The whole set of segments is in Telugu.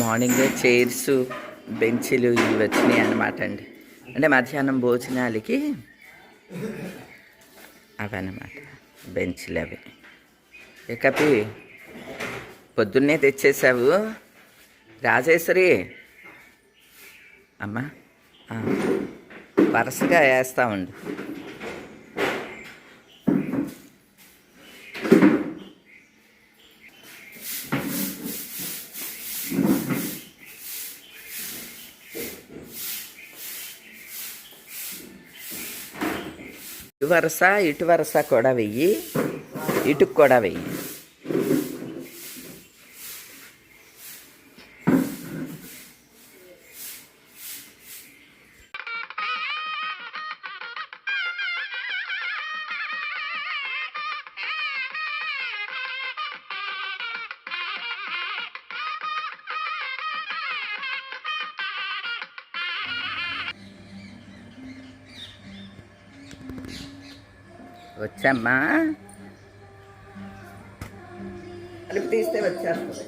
మార్నింగ్ చైర్స్ బెంచీలు ఇవి వచ్చినాయి అన్నమాట అండి. అంటే మధ్యాహ్నం భోజనాలకి అవన్నమాట బెంచ్లు అవి. ఇకపి పొద్దున్నే తెచ్చేసావు రాజేశ్వరి అమ్మ, వరుసగా వేస్తూ ఉండు. ఇటు వరుస కూడా వెయ్యి, ఇటుకు కూడా వెయ్యి. వచ్చమ్మా, అలిపి తీస్తే వచ్చేస్తుంది.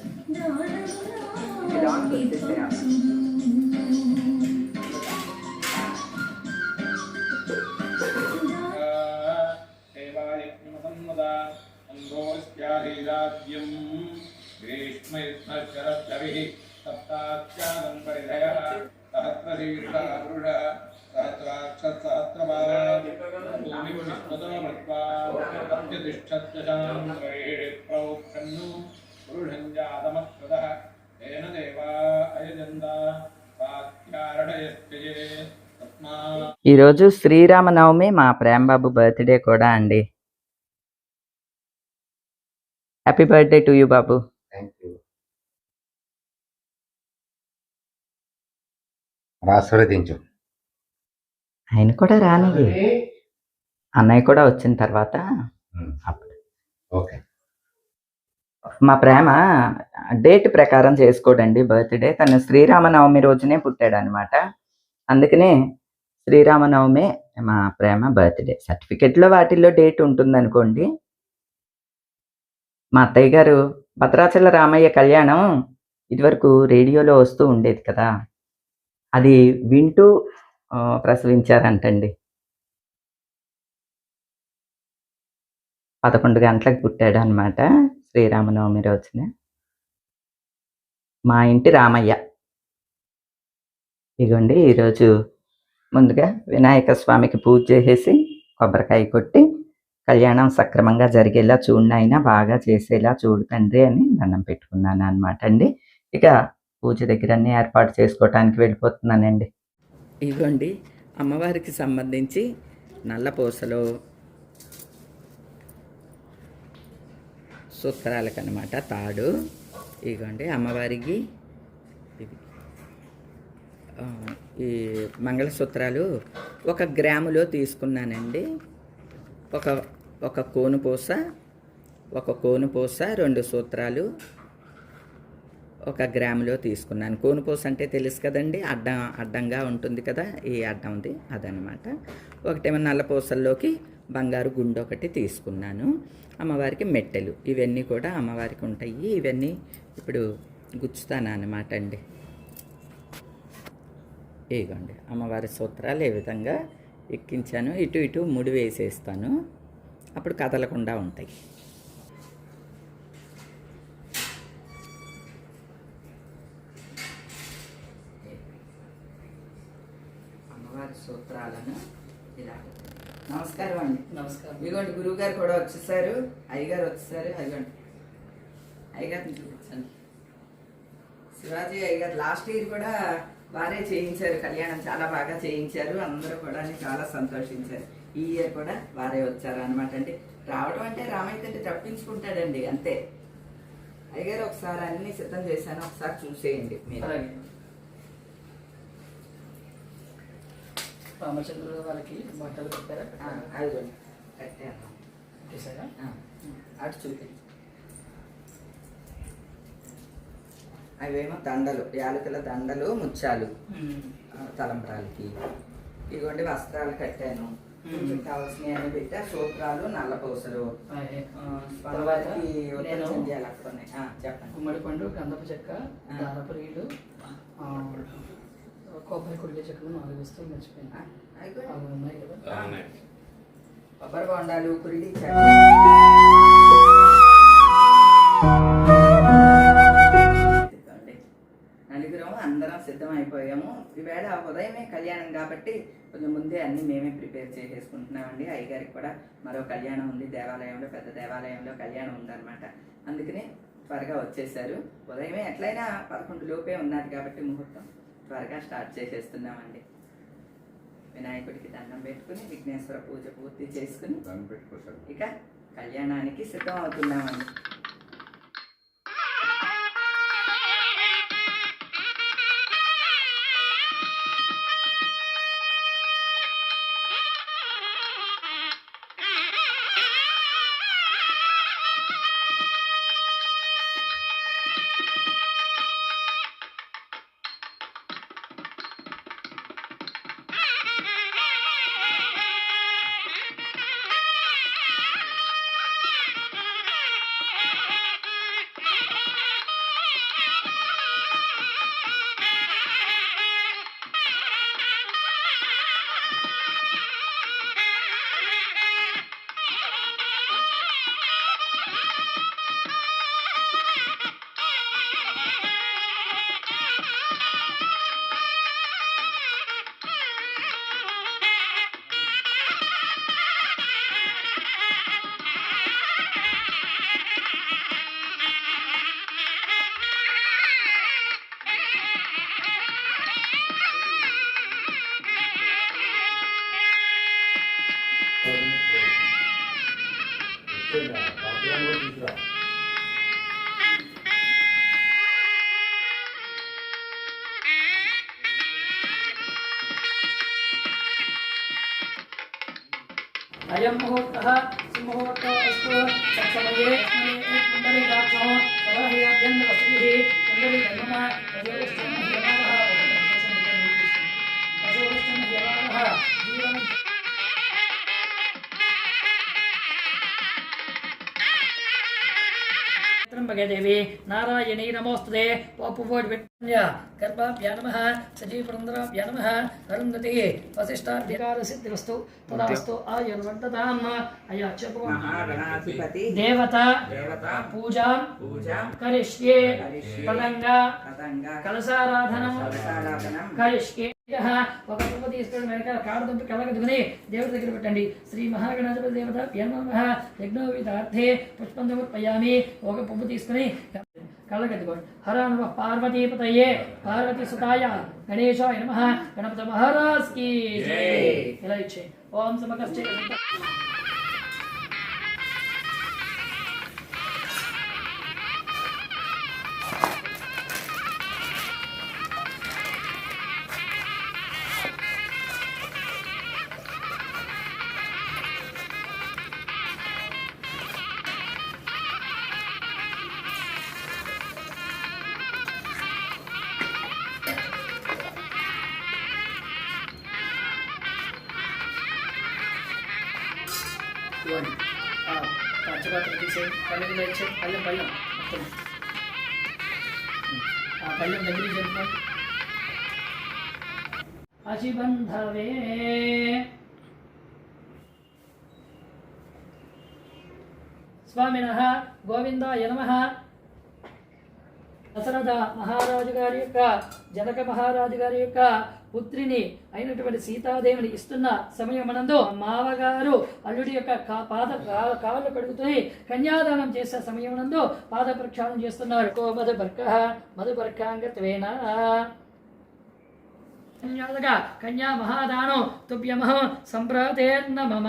ఈరోజు శ్రీరామనవమి, మా ప్రేమబాబు బర్త్డే కూడా అండి. హ్యాపీ బర్త్డే టు యూ బాబు. ఆశీర్వదించు. ఆయన కూడా రాని, అన్నయ్య కూడా వచ్చిన తర్వాత అప్పుడు. ఓకే. మా ప్రేమ డేట్ ప్రకారం చేసుకోడండి బర్త్డే. తను శ్రీరామనవమి రోజునే పుట్టాడు అనమాట. అందుకనే శ్రీరామనవమి మా ప్రేమ బర్త్డే. సర్టిఫికెట్లో వాటిల్లో డేట్ ఉంటుంది అనుకోండి. మా అత్తయ్య గారు భద్రాచల రామయ్య కళ్యాణం ఇదివరకు రేడియోలో వస్తూ ఉండేది కదా, అది వింటూ ప్రసవించారంటండి. 11 గంటలకు పుట్టాడు అనమాట శ్రీరామనవమి రోజున. మా ఇంటి రామయ్య. ఇదిగోండి, ఈరోజు ముందుగా వినాయక స్వామికి పూజ చేసేసి కొబ్బరికాయ కొట్టి కళ్యాణం సక్రమంగా జరిగేలా చూడండి, అయినా బాగా చేసేలా చూడు తండ్రి అని దండం పెట్టుకున్నాను అనమాట అండి. ఇక పూజ దగ్గర అన్నీ ఏర్పాటు చేసుకోవటానికి వెళ్ళిపోతున్నానండి. ఇదిగోండి, అమ్మవారికి సంబంధించి నల్లపూసలు సూత్రాలకనమాట తాడు. ఇదిగోండి అమ్మవారికి ఈ మంగళసూత్రాలు 1 గ్రాములో తీసుకున్నానండి. ఒక కోనుపూస, 2 సూత్రాలు 1 గ్రాములో తీసుకున్నాను. కోనుపూస అంటే తెలుసు కదండి, అడ్డంగా ఉంటుంది కదా, ఈ అడ్డంది అదనమాట. ఒకటేమో నల్లపూసల్లోకి బంగారు గుండు ఒకటి తీసుకున్నాను. అమ్మవారికి మెట్టెలు ఇవన్నీ కూడా అమ్మవారికి ఉంటాయి. ఇవన్నీ ఇప్పుడు గుచ్చుతాను అన్నమాట అండి. ఇదిగోండి అమ్మవారి సూత్రాలు ఏ విధంగా ఎక్కించాను. ఇటు ముడి వేసేస్తాను, అప్పుడు కదలకుండా ఉంటాయి. అమ్మవారి సూత్రాలను ఇలా. నమస్కారం అండి. నమస్కారం. ఇదిగోండి గురువుగారు కూడా వచ్చేసారు, అయ్యగారు వచ్చేసారు. అదిగోండి అయ్యగారిని చూపించండి. శివాజీ అయ్యగారు లాస్ట్ ఇయర్ కూడా బాగా చేయించారు కళ్యాణం, చాలా బాగా చేయించారు. అందరూ కూడా చాలా సంతోషించారు. ఈ ఇయర్ కూడా వారే వచ్చారు అనమాట అండి. రావడం అంటే రామయ్య తండ్రి తప్పించుకుంటాడండి, అంతే. అయ్యగారు ఒకసారి అన్ని సిద్ధం చేశాను, ఒకసారి చూసేయండి మీరు. రామచంద్రుడు వాళ్ళకి బట్టలు పెట్టారా? అదిగోండి కట్టాను. అటు చూపించి అవేమో దండలు, యాలకుల దండలు, ముత్యాలు తలంబ్రాలకి. ఇదిగోండి వస్త్రాలు కట్టాను. పూజకి కావాల్సినవి అన్ని పెట్టి ఆ సూత్రాలు నల్ల పూసలు తర్వాత ఉత్తర చెందియాలు అక్కడ ఉన్నాయి. చెప్పండి. గుమ్మడి పండు, గంధపు చెక్క, దారపురీలు, కొబ్బరి కుడిలే చెక్కలు 4 వస్తువులు మర్చిపోయినా అవి ఉన్నాయి కదా. కొబ్బరి బొండాలు, కురిడి నలుగురం అందరం సిద్ధం అయిపోయాము. ఈవేళ ఉదయమే కళ్యాణం కాబట్టి కొంచెం ముందే అన్నీ మేమే ప్రిపేర్ చేసేసుకుంటున్నామండి. అయ్యగారికి కూడా మరో కళ్యాణం ఉంది, దేవాలయంలో పెద్ద దేవాలయంలో కళ్యాణం ఉందన్నమాట. అందుకని త్వరగా వచ్చేసారు. ఉదయమే ఎట్లయినా 11 లోపే ఉన్నది కాబట్టి ముహూర్తం త్వరగా స్టార్ట్ చేసేస్తున్నామండి. వినాయకుడికి దండం పెట్టుకుని విఘ్నేశ్వర పూజ పూర్తి చేసుకుని ఇక కళ్యాణానికి సిద్ధం అవుతున్నామండి. అయం ముహూర్తః సుముహూర్తో అస్తు తత్సమయే పుండరీకాక్షో సదాహ్యాభ్యంతరస్త్రీః పుండరీకర్మణ జీవనం త్రంబకేదేవి నారాయణీ నమోస్తుతే గర్భాభ్యా నమః సజీవపురంధరాభ్యా నమః అరుంధతి వశిష్టాభ్యకారసిద్ధిరస్తు తదాస్తు ఆయుర్వర్ధతాం. అయ్యా చెప్పు. మహాగణాధిపతి దేవత పూజాం కరిష్యే పదంగా కలసారాధనం కరిష్యే. ఒక పువ్వు తీసుకొని వెనకాల కాడు దుంపి కళ్ళకద్దుకుని దేవుడి దగ్గర పెట్టండి. శ్రీ మహాగణాధిపతి దేవత నమః యజ్ఞోవితార్థే పుష్పం సమర్పయామి. ఒక పువ్వు తీసుకుని కళ్ళకద్దుకోండి. హర నమ పార్వతీపతయే పార్వతీ సుతాయ గణేశాయ నమః గణపతి మహారాజ్ కి జై. ఇలా ఇచ్చే ఓం సమకర్చే. పంచపాత్ర తీసేయండి. పళ్ళకి వచ్చేది పళ్ళెం మొత్తం పళ్ళెం దగ్గరికి జరుపుకోండి. అశిబంధవే స్వామినః గోవిందాయ నమః. దశరథ మహారాజు గారి యొక్క జనక మహారాజు గారి యొక్క పుత్రిని అయినటువంటి సీతాదేవిని ఇస్తున్న సమయమనందు మావగారు అల్లుడి యొక్క కాళ్ళు కడుగుతూ కన్యాదానం చేసే సమయమనందు పాద ప్రక్షాళన చేస్తున్నారు. కో మధుపర్కాంగత్వేన కన్యా మహాదానం తుభ్యమః సంప్రాతేర్న మమ.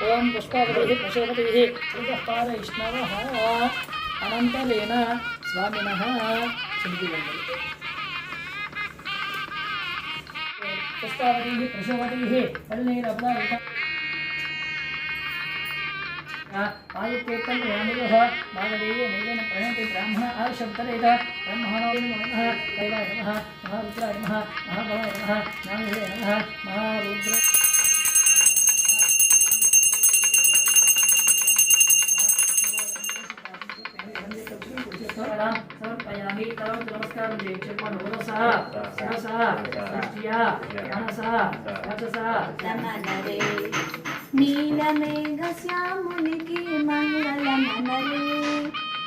ओम पुष्पावती प्रशोभती पारैष्णवः अनंतलेन स्वामिनः पुष्पावती प्रशोभती पल्लीरपदारिका आयुक्तेक्तं यामुः भागदेये नैवेन प्रणयति ब्राह्मण आशब्दरेत ब्रह्मणो नमः कैलाय नमः महारुद्राय नमः महाभवाय नमः नामहे नमः महारुद्र समर्पयामि करोतु नमस्कारं देवचर्मन् मनसः शिरसः दृष्ट्या मनसः वचसः मनरे नीलमेघश्यामुनि की मंगल मनरे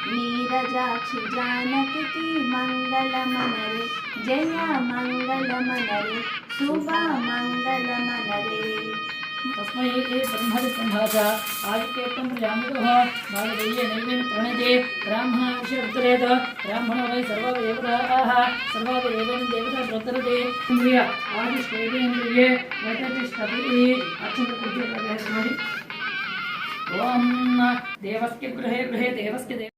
नीरजाक्षि जानकी की मंगल मनरे जय मंगल मनरे शुभ मंगल मनरे तस्मै ब्रह्मच आदित्यक्तं प्रजामिदः भागदेये नैवेन प्रणयते ब्राह्मणोत्तरेत ब्राह्मणो वै सर्वदेवताः सर्वदेवेन देवता प्रवर्तते इन्द्रिय आदिष्टेन्द्रिये वैततिष्ठति अक्षन्तकृत्य प्रवेशमणि ओम देवस्य गृहे गृहे देवस्य